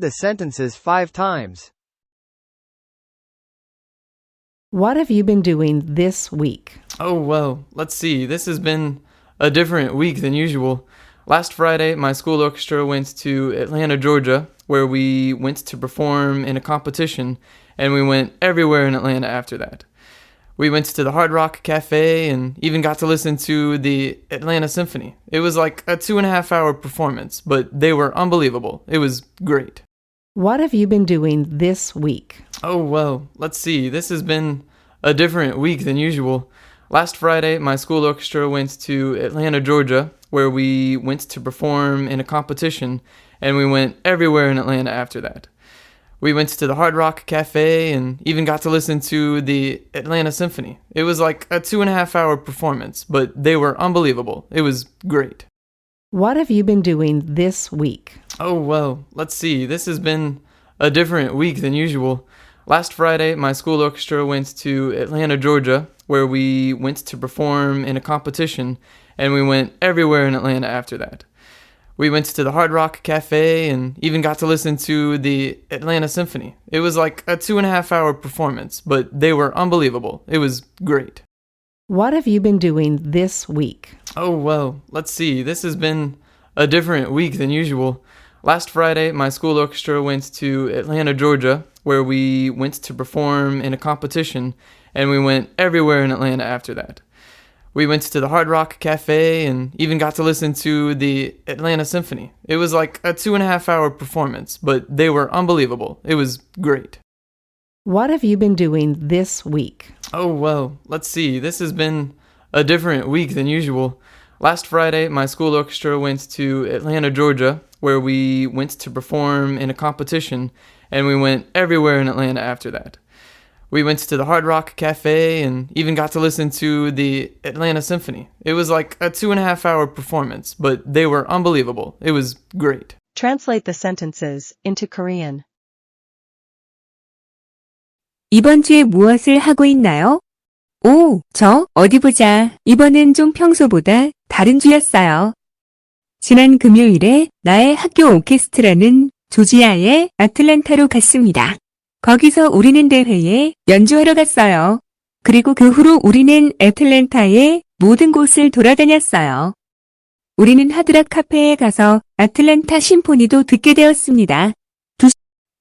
the sentences 5 times. What have you been doing this week? Oh, well, let's see. This has been a different week than usual. Last Friday, my school orchestra went to Atlanta, Georgia, where we went to perform in a competition, and we went everywhere in Atlanta after that. We went to the Hard Rock Cafe and even got to listen to the Atlanta Symphony. It was like a 2.5 hour performance, but they were unbelievable. It was great. What have you been doing this week? Oh, well, let's see. This has been a different week than usual. Last Friday, my school orchestra went to Atlanta, Georgia, where we went to perform in a competition, and we went everywhere in Atlanta after that. We went to the Hard Rock Cafe and even got to listen to the Atlanta Symphony. It was like a 2.5 hour performance, but they were unbelievable. It was great. What have you been doing this week? Oh, well, let's see. This has been a different week than usual. Last Friday, my school orchestra went to Atlanta, Georgia, where we went to perform in a competition, and we went everywhere in Atlanta after that. We went to the Hard Rock Cafe and even got to listen to the Atlanta Symphony. It was like a 2.5 hour performance, but they were unbelievable. It was great. What have you been doing this week? Oh, well, let's see. This has been a different week than usual. Last Friday, my school orchestra went to Atlanta, Georgia, where we went to perform in a competition, and we went everywhere in Atlanta after that. We went to the Hard Rock Cafe and even got to listen to the Atlanta Symphony. It was like a 2.5 hour performance, but they were unbelievable. It was great. What have you been doing this week? Oh, well, let's see. This has been a different week than usual. Last Friday, my school orchestra went to Atlanta, Georgia, where we went to perform in a competition, and we went everywhere in Atlanta after that. We went to the Hard Rock Cafe and even got to listen to the Atlanta Symphony. It was like a 2.5 hour performance, but they were unbelievable. It was great. Translate the sentences into Korean. 이번 주에 무엇을 하고 있나요? 오, 저 어디 보자. 이번엔 좀 평소보다 다른 주였어요. 지난 금요일에 나의 학교 오케스트라는 조지아의 애틀랜타로 갔습니다. 거기서 우리는 대회에 연주하러 갔어요. 그리고 그 후로 우리는 애틀랜타의 모든 곳을 돌아다녔어요. 우리는 하드락 카페에 가서 애틀랜타 심포니도 듣게 되었습니다.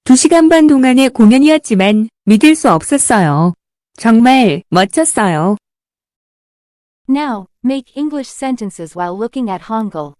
2시간 반 동안의 공연이었지만 믿을 수 없었어요. 정말 멋졌어요. Now, make English sentences while looking at Hangul.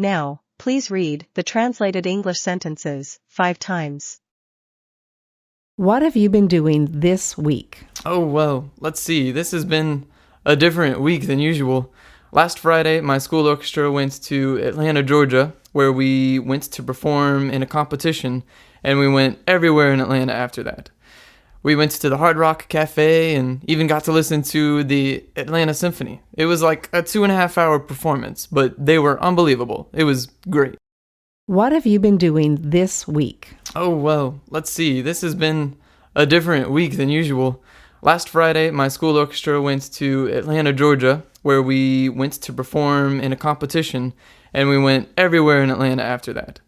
Now, please read the translated English sentences 5 times. What have you been doing this week? Oh, well, let's see. This has been a different week than usual. Last Friday, my school orchestra went to Atlanta, Georgia, where we went to perform in a competition, and we went everywhere in Atlanta after that. We went to the Hard Rock Cafe and even got to listen to the Atlanta Symphony. It was like a 2.5-hour performance, but they were unbelievable. It was great. What have you been doing this week? Oh, well, let's see. This has been a different week than usual. Last Friday, my school orchestra went to Atlanta, Georgia, where we went to perform in a competition, and we went everywhere in Atlanta after that.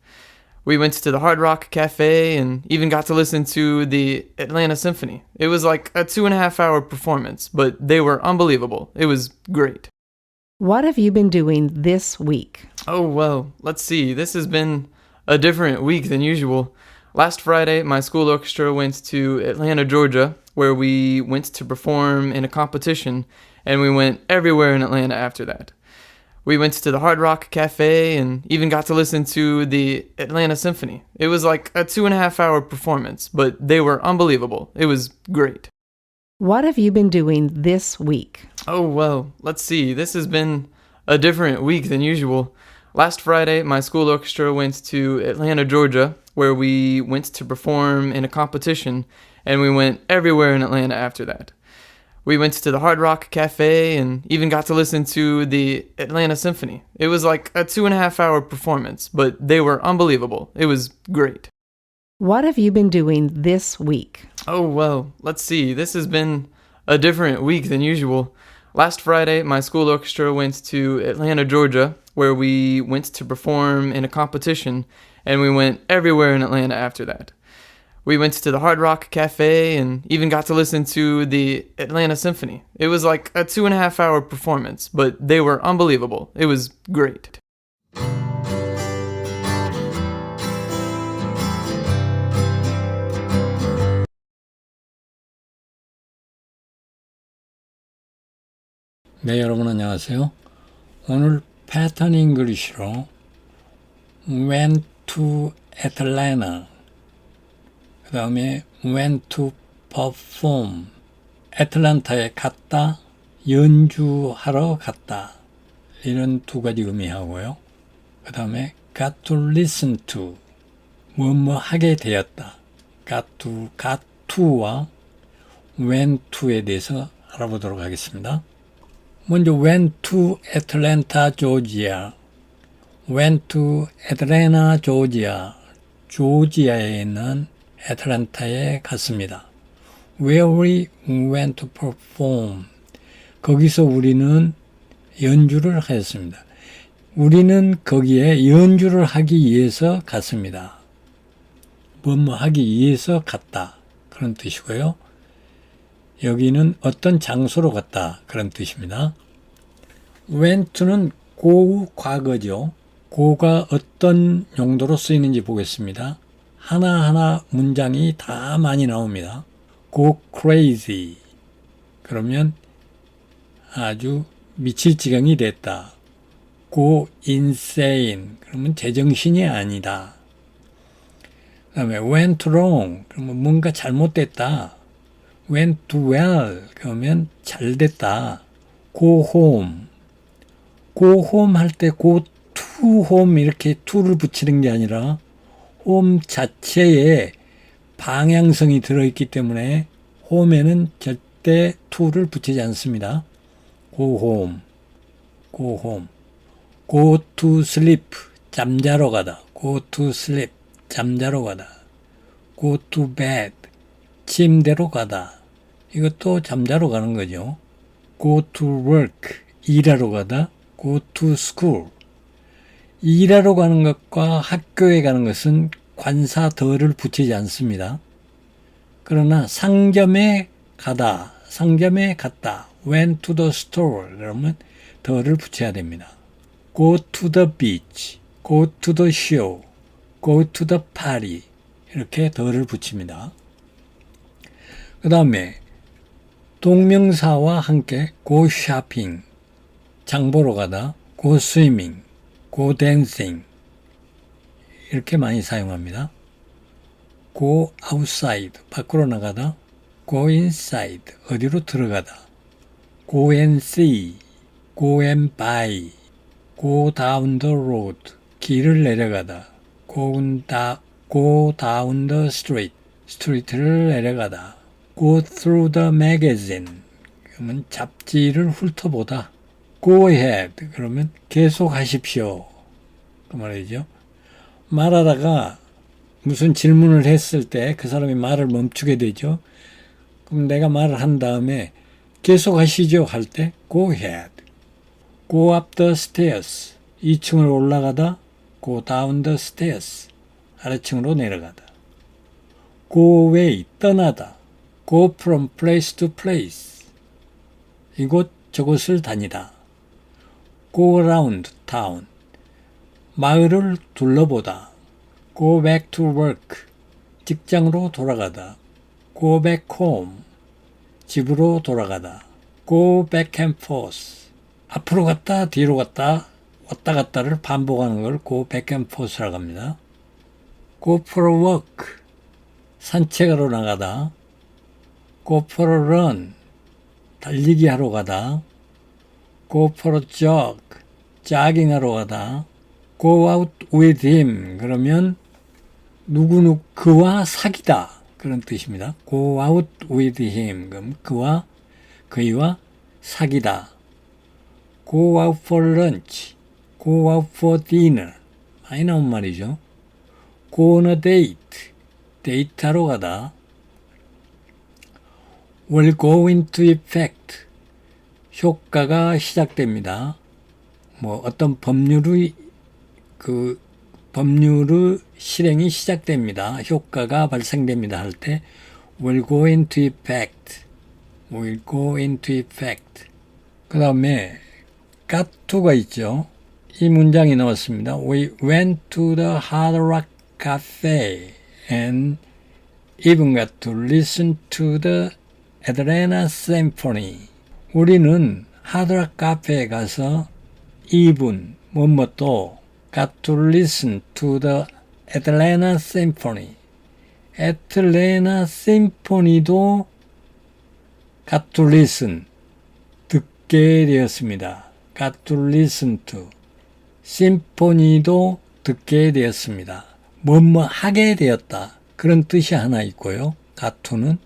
We went to the Hard Rock Cafe and even got to listen to the Atlanta Symphony. It was like a 2.5-hour performance, but they were unbelievable. It was great. What have you been doing this week? Oh, well, let's see. This has been a different week than usual. Last Friday, my school orchestra went to Atlanta, Georgia, where we went to perform in a competition, and we went everywhere in Atlanta after that. We went to the Hard Rock Cafe and even got to listen to the Atlanta Symphony. It was like a 2.5-hour performance, but they were unbelievable. It was great. What have you been doing this week? Oh, well, let's see. This has been a different week than usual. Last Friday, my school orchestra went to Atlanta, Georgia, where we went to perform in a competition, and we went everywhere in Atlanta after that. We went to the Hard Rock Cafe and even got to listen to the Atlanta Symphony. It was like a 2.5-hour performance, but they were unbelievable. It was great. What have you been doing this week? Oh, well, let's see. This has been a different week than usual. Last Friday, my school orchestra went to Atlanta, Georgia, where we went to perform in a competition, and we went everywhere in Atlanta after that. We went to the Hard Rock Cafe and even got to listen to the Atlanta Symphony. It was like a 2.5-hour performance, but they were unbelievable. It was great. 네, 여러분 안녕하세요. 오늘 패턴 잉글리시로 went to Atlanta, 그 다음에 went to perform, 애틀랜타에 갔다, 연주하러 갔다, 이런 두 가지 의미하고요. 그 다음에 got to listen to, 뭐뭐 하게 되었다, got to와 went to에 대해서 알아보도록 하겠습니다. 먼저 went to Atlanta, Georgia. went to Atlanta, Georgia. 조지아에 있는 애틀랜타에 갔습니다. Where we went to perform. 거기서 우리는 연주를 하였습니다. 우리는 거기에 연주를 하기 위해서 갔습니다. 뭐뭐 하기 위해서 갔다. 그런 뜻이고요. 여기는 어떤 장소로 갔다. 그런 뜻입니다. went는 go 과거죠. go가 어떤 용도로 쓰이는지 보겠습니다. 하나하나 문장이 다 많이 나옵니다. go crazy. 그러면 아주 미칠 지경이 됐다. go insane. 그러면 제정신이 아니다. 그 다음에 went wrong. 그러면 뭔가 잘못됐다. went well. 그러면 잘 됐다. go home. go home 할 때 go to home 이렇게 to를 붙이는 게 아니라 home 자체에 방향성이 들어있기 때문에 home에는 절대 to를 붙이지 않습니다. go home. go home. go to sleep. 잠자러 가다. go to sleep. 잠자러 가다. go to bed. 침대로 가다. 이것도 잠자러 가는 거죠. go to work. 일하러 가다. go to school. 일하러 가는 것과 학교에 가는 것은 관사 더를 붙이지 않습니다. 그러나 상점에 가다, 상점에 갔다, went to the store 그러면 더를 붙여야 됩니다. go to the beach, go to the show, go to the party 이렇게 더를 붙입니다. 그 다음에 동명사와 함께 go shopping, 장 보러 가다, go swimming, go dancing 이렇게 많이 사용합니다. go outside 밖으로 나가다, go inside 어디로 들어가다, go and see, go and buy, go down the road 길을 내려가다, go down the street 스트리트를 내려가다, go through the magazine 그러면 잡지를 훑어보다, go ahead 그러면 계속하십시오 그 말이죠. 말하다가 무슨 질문을 했을 때 그 사람이 말을 멈추게 되죠. 그럼 내가 말을 한 다음에 계속하시죠 할 때 go ahead. go up the stairs 2층을 올라가다, go down the stairs 아래층으로 내려가다. go away 떠나다, go from place to place 이곳 저곳을 다니다. go around town 마을을 둘러보다, go back to work 직장으로 돌아가다, go back home 집으로 돌아가다, go back and forth 앞으로 갔다 뒤로 갔다 왔다 갔다를 반복하는 걸 go back and forth라고 합니다. go for a walk 산책하러 나가다, go for a run 달리기 하러 가다, go for a jog jogging하러 가다, go out with him 그러면 누구누구 그와 사귀다 그런 뜻입니다. go out with him 그럼 그이와 사귀다. go out for lunch, go out for dinner 많이 나온 말이죠. go on a date 데이트하러 가다. will go into effect 효과가 시작됩니다. 뭐 어떤 법률의 실행이 시작됩니다. 효과가 발생됩니다 할 때 will go into effect, will go into effect. 그 다음에 got to가 있죠. 이 문장이 나왔습니다. We went to the Hard Rock Cafe and even got to listen to the Atlanta Symphony. 우리는 하드락 카페에 가서 even 뭐뭐 got to listen to the Atlanta Symphony. 애틀랜타 심포니도 got to listen 듣게 되었습니다. got to listen to 심포니도 듣게 되었습니다. 뭐뭐 하게 되었다 그런 뜻이 하나 있고요. got to는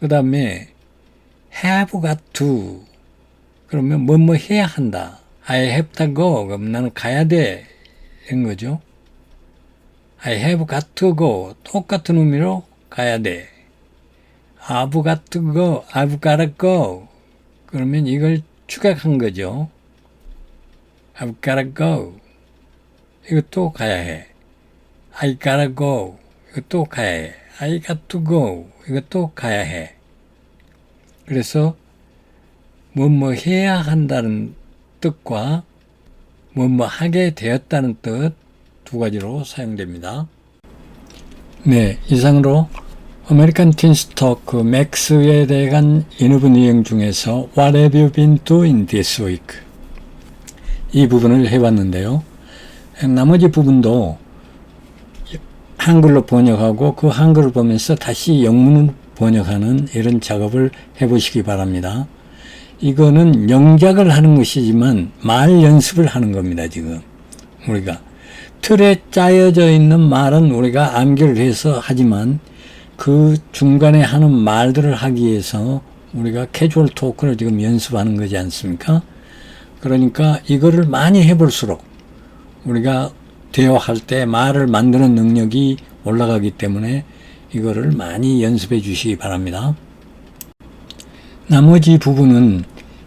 그 다음에 have got to 그러면 뭐뭐 해야 한다. I have to go 그럼 나는 가야 돼 인 거죠. I have got to go 똑같은 의미로 가야 돼. I've got to go, I've gotta go 그러면 이걸 축약한 거죠. I've gotta go 이것도 가야 해. I gotta go 이것도 가야 해. I got to go 이것도 가야 해. 그래서 뭐뭐 해야 한다는 뜻과 뭐뭐 하게 되었다는 뜻 두 가지로 사용됩니다. 네, 이상으로 아메리칸 틴스 토크 맥스에 대한 인후부 내용 중에서 What have you been doing this week? 이 부분을 해봤는데요. 나머지 부분도 한글로 번역하고 그 한글을 보면서 다시 영문으로 번역하는 이런 작업을 해보시기 바랍니다. 이거는 영작을 하는 것이지만 말 연습을 하는 겁니다. 지금 우리가 틀에 짜여져 있는 말은 우리가 암기를 해서 하지만 그 중간에 하는 말들을 하기 위해서 우리가 캐주얼 토크를 지금 연습하는 거지 않습니까? 그러니까 이거를 많이 해볼수록 우리가 대화할 때 말을 만드는 능력이 올라가기 때문에 이거를 많이 연습해 주시기 바랍니다. 나머지 부분은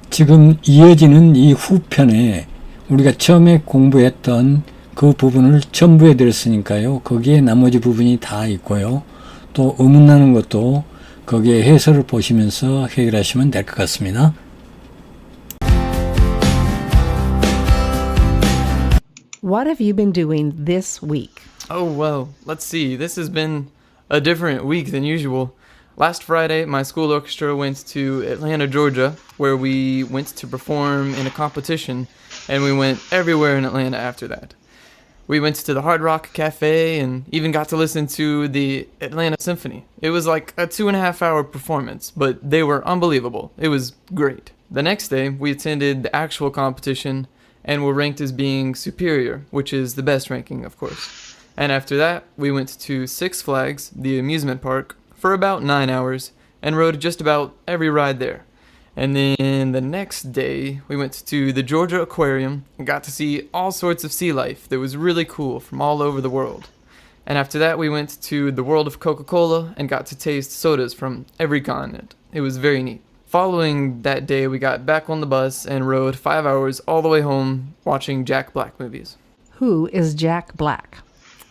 지금 이어지는 이 후편에 우리가 처음에 공부했던 그 부분을 첨부해 드렸으니까요. 거기에 나머지 부분이 다 있고요. 또 의문 나는 것도 거기에 해설을 보시면서 해결하시면 될 것 같습니다. What have you been doing this week? Oh, well, let's see. This has been a different week than usual. Last Friday, my school orchestra went to Atlanta, Georgia, where we went to perform in a competition. and we went everywhere in Atlanta after that. We went to the Hard Rock Cafe and even got to listen to the Atlanta Symphony. It was like a 2.5 hour performance, but they were unbelievable. It was great. The next day, we attended the actual competition and were ranked as being superior, which is the best ranking, of course. And after that, we went to Six Flags, the amusement park, for about 9 hours and rode just about every ride there. And then the next day, we went to the Georgia Aquarium and got to see all sorts of sea life that was really cool from all over the world. And after that, we went to the World of Coca-Cola and got to taste sodas from every continent. It was very neat. Following that day, we got back on the bus and rode 5 hours all the way home watching Jack Black movies. Who is Jack Black?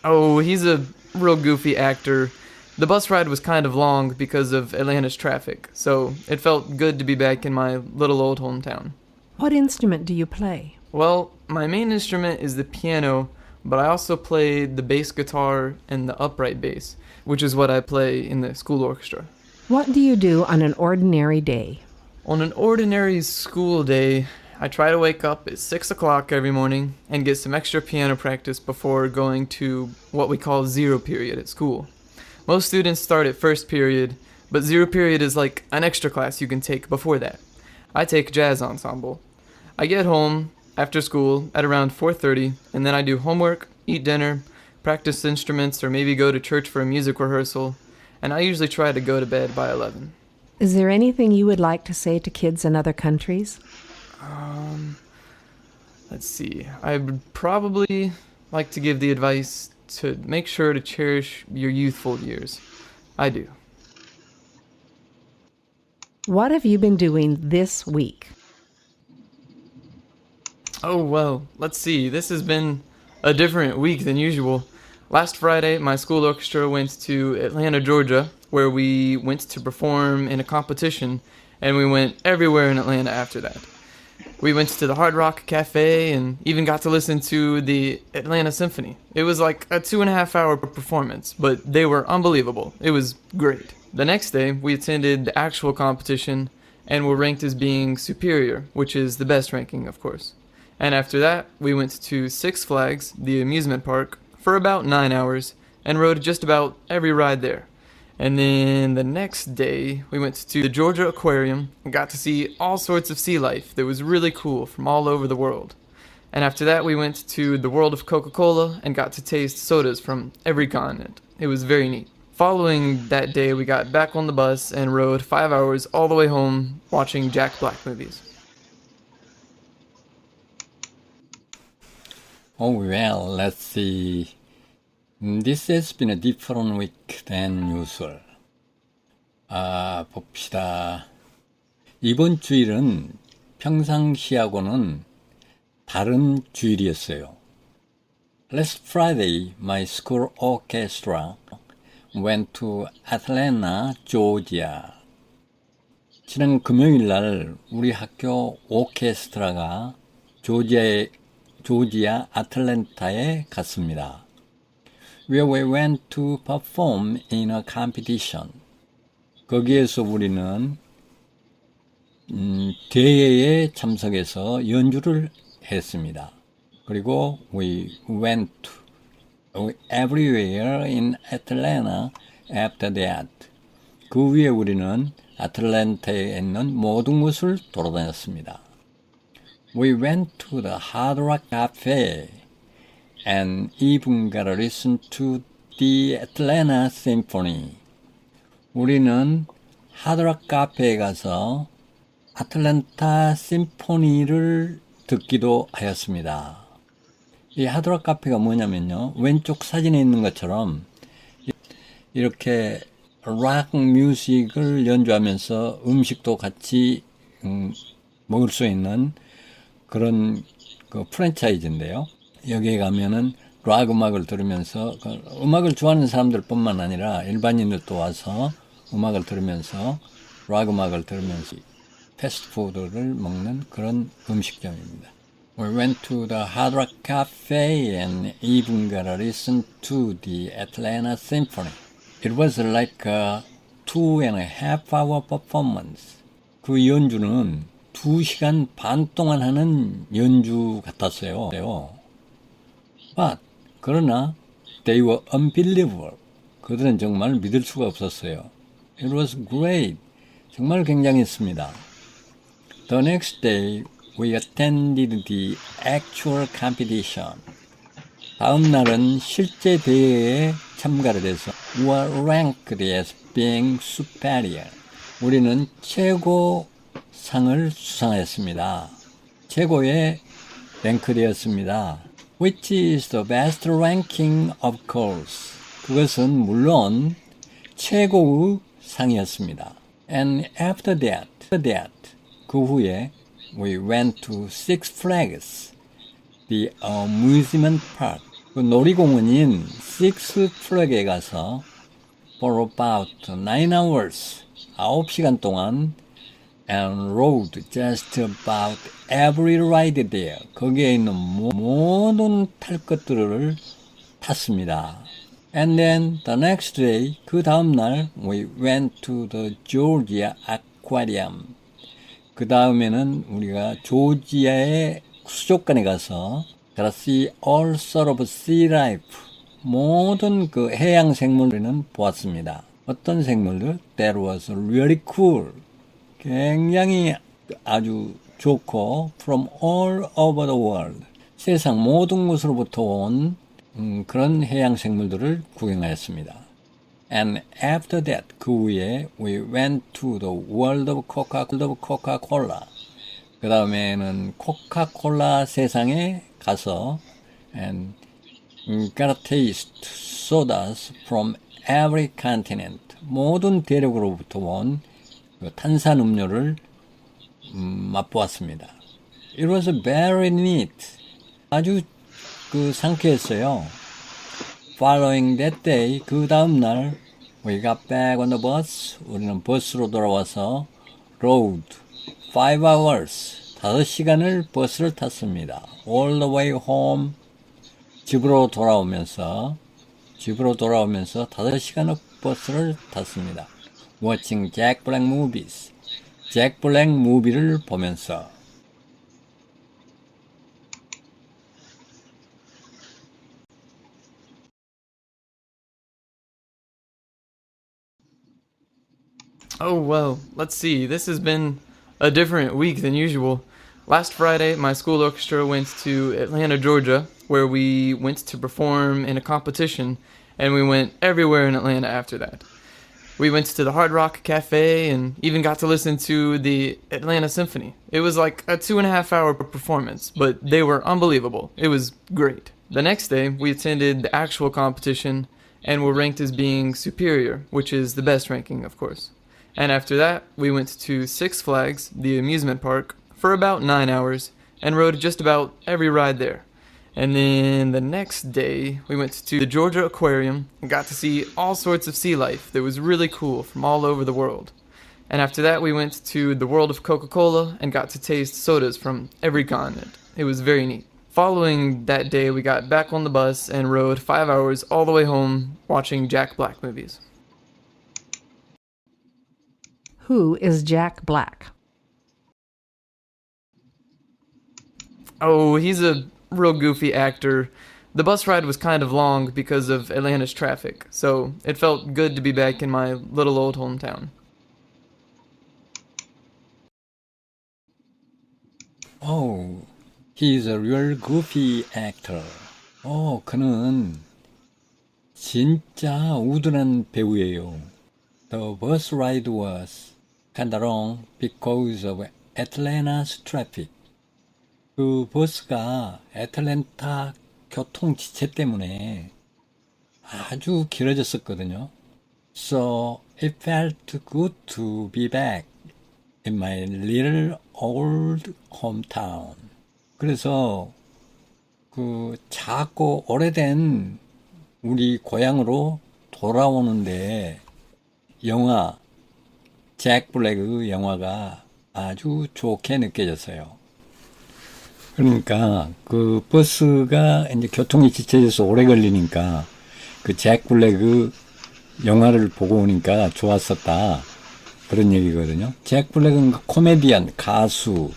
Oh, he's a real goofy actor. The bus ride was kind of long because of Atlanta's traffic, so it felt good to be back in my little old hometown. What instrument do you play? Well, my main instrument is the piano, but I also play the bass guitar and the upright bass, which is what I play in the school orchestra. What do you do on an ordinary day? On an ordinary school day, I try to wake up at 6 o'clock every morning and get some extra piano practice before going to what we call zero period at school. Most students start at first period, but zero period is like an extra class you can take before that. I take jazz ensemble. I get home after school at around 4:30, and then I do homework, eat dinner, practice instruments, or maybe go to church for a music rehearsal, and I usually try to go to bed by 11. Is there anything you would like to say to kids in other countries? Let's see. I would probably like to give the advice to make sure to cherish your youthful years. I do. What have you been doing this week? Oh, well, let's see. This has been a different week than usual. Last Friday, my school orchestra went to Atlanta, Georgia, where we went to perform in a competition, and we went everywhere in Atlanta after that. We went to the Hard Rock Cafe and even got to listen to the Atlanta Symphony. It was like a 2.5 hour performance, but they were unbelievable. It was great. The next day, we attended the actual competition and were ranked as being superior, which is the best ranking, of course. And after that, we went to Six Flags, the amusement park, for about 9 hours and rode just about every ride there. And then the next day, we went to the Georgia Aquarium and got to see all sorts of sea life that was really cool from all over the world. And after that, we went to the World of Coca-Cola and got to taste sodas from every continent. It was very neat. Following that day, we got back on the bus and rode 5 hours all the way home watching Jack Black movies. Oh, well, let's see. This has been a different week than usual. 봅시다. 이번 주일은 평상시하고는 다른 주일이었어요. Last Friday, my school orchestra went to Atlanta, Georgia. 지난 금요일 날 우리 학교 오케스트라가 조지아 아틀랜타에 갔습니다. Where we went to perform in a competition. 거기에서 우리는 대회에 참석해서 연주를 했습니다. 그리고 we went everywhere in Atlanta after that. 그 후에 우리는 아틀랜타에 있는 모든 곳을 돌아다녔습니다. We went to the Hard Rock Cafe and even got to listen to the Atlanta Symphony. 우리는 하드락 카페에 가서 아틀랜타 심포니를 듣기도 하였습니다. 이 하드락 카페가 뭐냐면요. 왼쪽 사진에 있는 것처럼 이렇게 락 뮤직을 연주하면서 음식도 같이 먹을 수 있는 그런 그 프랜차이즈인데요. 여기에 가면은 락 음악을 들으면서 음악을 좋아하는 사람들뿐만 아니라 일반인들도 와서 음악을 들으면서 락 음악을 들으면서 패스트푸드를 먹는 그런 음식점입니다. We went to the Hard Rock Cafe and even got to listen to the Atlanta Symphony. It was like a 2.5 hour performance. 그 연주는 2시간 반 동안 하는 연주 같았어요. But, 그러나 they were unbelievable. 그들은 정말 믿을 수가 없었어요. It was great. 정말 굉장했습니다. The next day, we attended the actual competition. 다음 날은 실제 대회에 참가를 해서 we were ranked as being superior. 우리는 최고 상을 수상했습니다. 최고에 랭크되었습니다. Which is the best ranking, of course. 그것은 물론 최고의 상이었습니다. And after that, 그 후에 we went to Six Flags, the amusement park. 그 놀이공원인 Six Flags에 가서 for about 9 hours, 9시간 동안 and rode just about every ride there. 거기에 있는 모든 탈 것들을 탔습니다. And then the next day, 그 다음 날 we went to the Georgia Aquarium. 그 다음에는 우리가 조지아의 수족관에 가서 see all sort of sea life. 모든 그 해양 생물들은 보았습니다. 어떤 생물들? That was really cool. 굉장히 아주 좋고 from all over the world. 세상 모든 곳으로부터 온 그런 해양 생물들을 구경하였습니다. And after that, 그 후에 we went to the world of Coca-Cola. 그 다음에는 코카콜라 세상에 가서 and got a taste sodas from every continent. 모든 대륙으로부터 온 탄산 음료를 맛보았습니다. It was very neat. 아주 상쾌했어요. Following that day, 그 다음 날 we got back on the bus. 우리는 버스로 돌아와서 rode 5 hours. 5시간을 버스를 탔습니다. All the way home. 집으로 돌아오면서 5시간의 버스를 탔습니다. Watching Jack Black movies. 잭 블랙 무비를 보면서 Oh, well, let's see. This has been a different week than usual. Last Friday, my school orchestra went to Atlanta, Georgia, where we went to perform in a competition, and we went everywhere in Atlanta after that. We went to the Hard Rock Cafe and even got to listen to the Atlanta Symphony. It was like a 2.5-hour performance, but they were unbelievable. It was great. The next day, we attended the actual competition and were ranked as being superior, which is the best ranking, of course. And after that, we went to Six Flags, the amusement park, for about 9 hours and rode just about every ride there. And then the next day, we went to the Georgia Aquarium and got to see all sorts of sea life that was really cool from all over the world. And after that, we went to the world of Coca-Cola and got to taste sodas from every continent. It was very neat. Following that day, we got back on the bus and rode 5 hours all the way home watching Jack Black movies. Who is Jack Black? Oh, he's a real goofy actor. The bus ride was kind of long because of Atlanta's traffic, so it felt good to be back in my little old hometown. Oh, he's a real goofy actor. 그는 진짜 우둔한 배우예요. The bus ride was kind of long because of Atlanta's traffic. 그 버스가 애틀랜타 교통 지체 때문에 아주 길어졌었거든요. So it felt good to be back in my little old hometown. 그래서 그 작고 오래된 우리 고향으로 돌아오는데 영화 잭 블랙의 영화가 아주 좋게 느껴졌어요. 그러니까 그 버스가 이제 교통이 지체돼서 오래 걸리니까 그 잭 블랙의 영화를 보고 오니까 좋았었다. 그런 얘기거든요. 잭 블랙은 코미디언, 가수,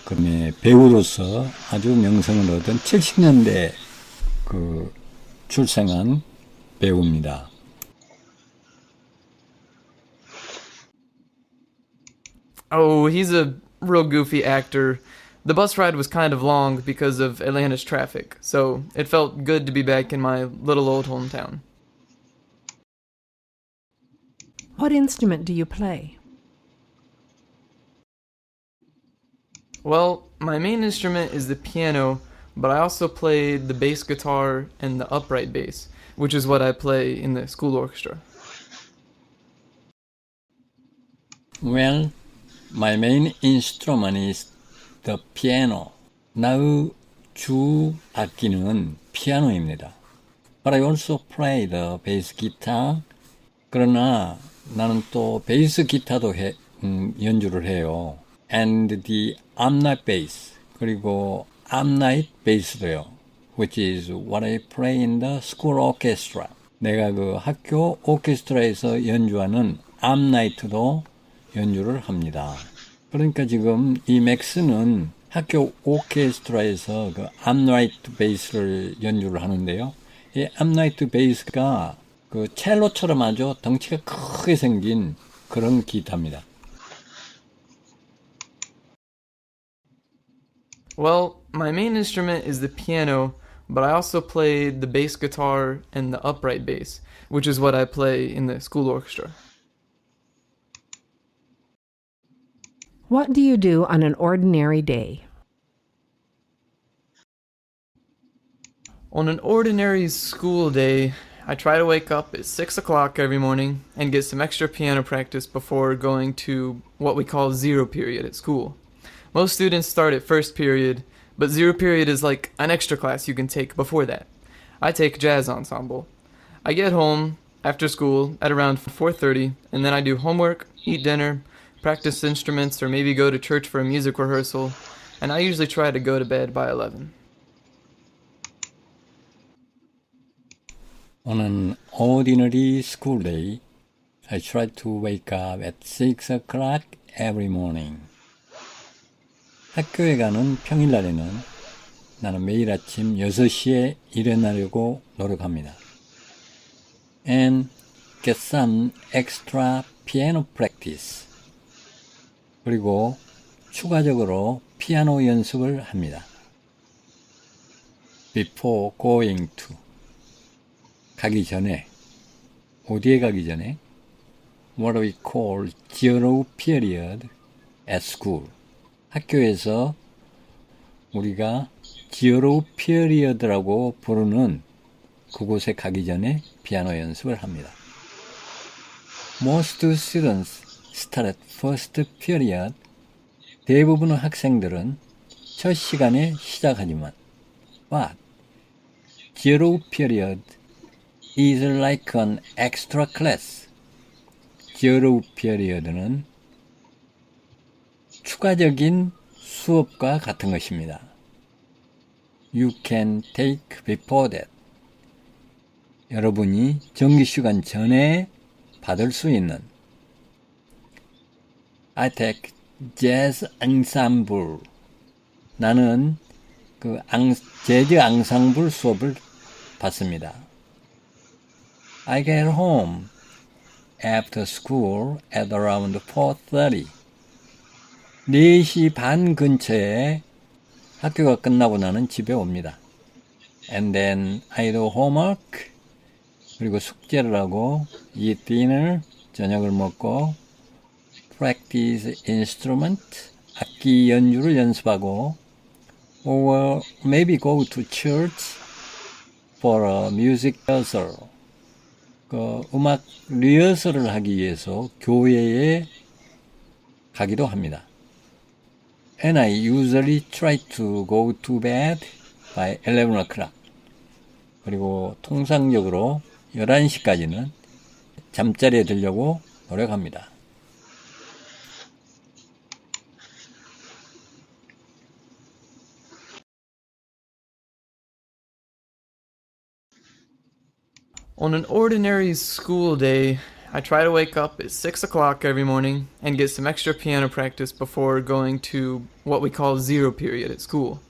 그다음에 배우로서 아주 명성을 얻은 70년대 그 출생한 배우입니다. Oh, he's a real goofy actor. The bus ride was kind of long because of Atlanta's traffic, so it felt good to be back in my little old hometown. What instrument do you play? Well, my main instrument is the piano, but I also play the bass guitar and the upright bass, which is what I play in the school orchestra. Well, my main instrument is the piano. 나의 주 악기는 피아노입니다. But I also play the bass guitar. 그러나 나는 또 베이스 기타도 연주를 해요. And the upright bass. 그리고 upright bass도요. Which is what I play in the school orchestra. 내가 그 학교 오케스트라에서 연주하는 upright도 연주를 합니다. 그러니까 지금 이 맥스는 학교 오케스트라에서 그 upright bass를 연주를 하는데요. 이 upright bass가 그 첼로처럼 아주 덩치가 크게 생긴 그런 기타입니다. Well, my main instrument is the piano, but I also play the bass guitar and the upright bass, which is what I play in the school orchestra. What do you do on an ordinary day? On an ordinary school day, I try to wake up at 6 o'clock every morning and get some extra piano practice before going to what we call zero period at school. Most students start at first period, but zero period is like an extra class you can take before that. I take jazz ensemble. I get home after school at around 4:30, and then I do homework, eat dinner, practice instruments, or maybe go to church for a music rehearsal, and I usually try to go to bed by 11. On an ordinary school day, I try to wake up at 6 o'clock every morning. 학교에 가는 평일날에는 나는 매일 아침 6시에 일어나려고 노력합니다. And get some extra piano practice. 그리고 추가적으로 피아노 연습을 합니다. Before going to. 가기 전에, 어디에 가기 전에? What we call zero period at school. 학교에서 우리가 zero period라고 부르는 그곳에 가기 전에 피아노 연습을 합니다. Most students start at first period. 대부분의 학생들은 첫 시간에 시작하지만 But zero period is like an extra class. zero period는 추가적인 수업과 같은 것입니다. You can take before that. 여러분이 정규시간 전에 받을 수 있는 I take jazz ensemble. 나는 그 재즈 앙상블 수업을 받습니다. I get home after school at around 4:30. 4시 반 근처에 학교가 끝나고 나는 집에 옵니다. And then I do homework. 그리고 숙제를 하고 eat dinner. 저녁을 먹고 practice instrument. 악기 연주를 연습하고 or maybe go to church for a music rehearsal. 그 음악 리허설을 하기 위해서 교회에 가기도 합니다. And I usually try to go to bed by 11 o'clock. 그리고 통상적으로 11시까지는 잠자리에 들려고 노력합니다. On an ordinary school day, I try to wake up at 6 o'clock every morning and get some extra piano practice before going to what we call zero period at school.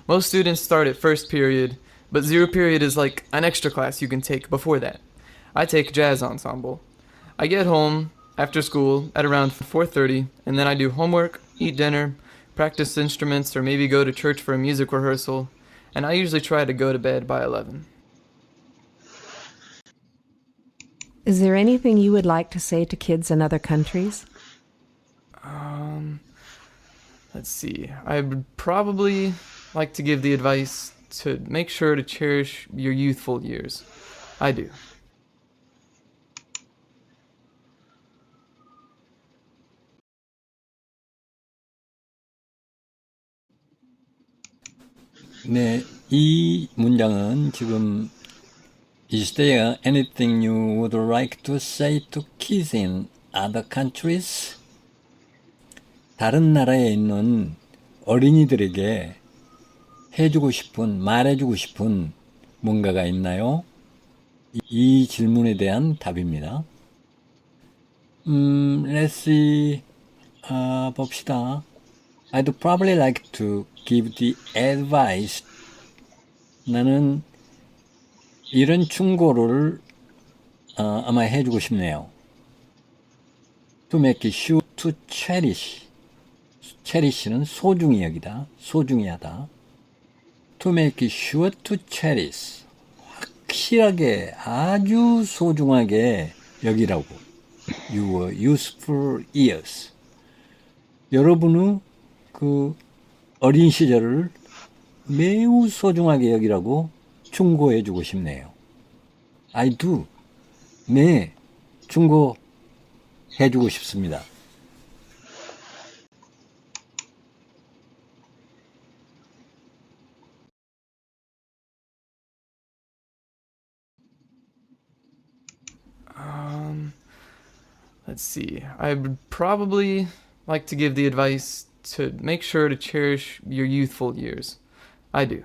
Most students start at first period, but zero period is like an extra class you can take before that. I take jazz ensemble. I get home after school at around 4:30, and then I do homework, eat dinner, practice instruments, or maybe go to church for a music rehearsal, and I usually try to go to bed by 11. Is there anything you would like to say to kids in other countries? Let's see. I would probably like to give the advice to make sure to cherish your youthful years. I do. 네, 이 문장은 지금 Is there anything you would like to say to kids in other countries? 다른 나라에 있는 어린이들에게 말해주고 싶은 뭔가가 있나요? 이 질문에 대한 답입니다. Let's see, 봅시다. I'd probably like to give the advice. 나는 이런 충고를 아마 해주고 싶네요. To make sure to cherish. cherish는 소중히 여기다, 소중히 하다. To make sure to cherish. 확실하게, 아주 소중하게 여기라고. Your useful years. 여러분의 그 어린 시절을 매우 소중하게 여기라고 충고해 주고 싶네요. I do. 네, 충고해 주고 싶습니다. Let's see. I would probably like to give the advice to make sure to cherish your youthful years. I do.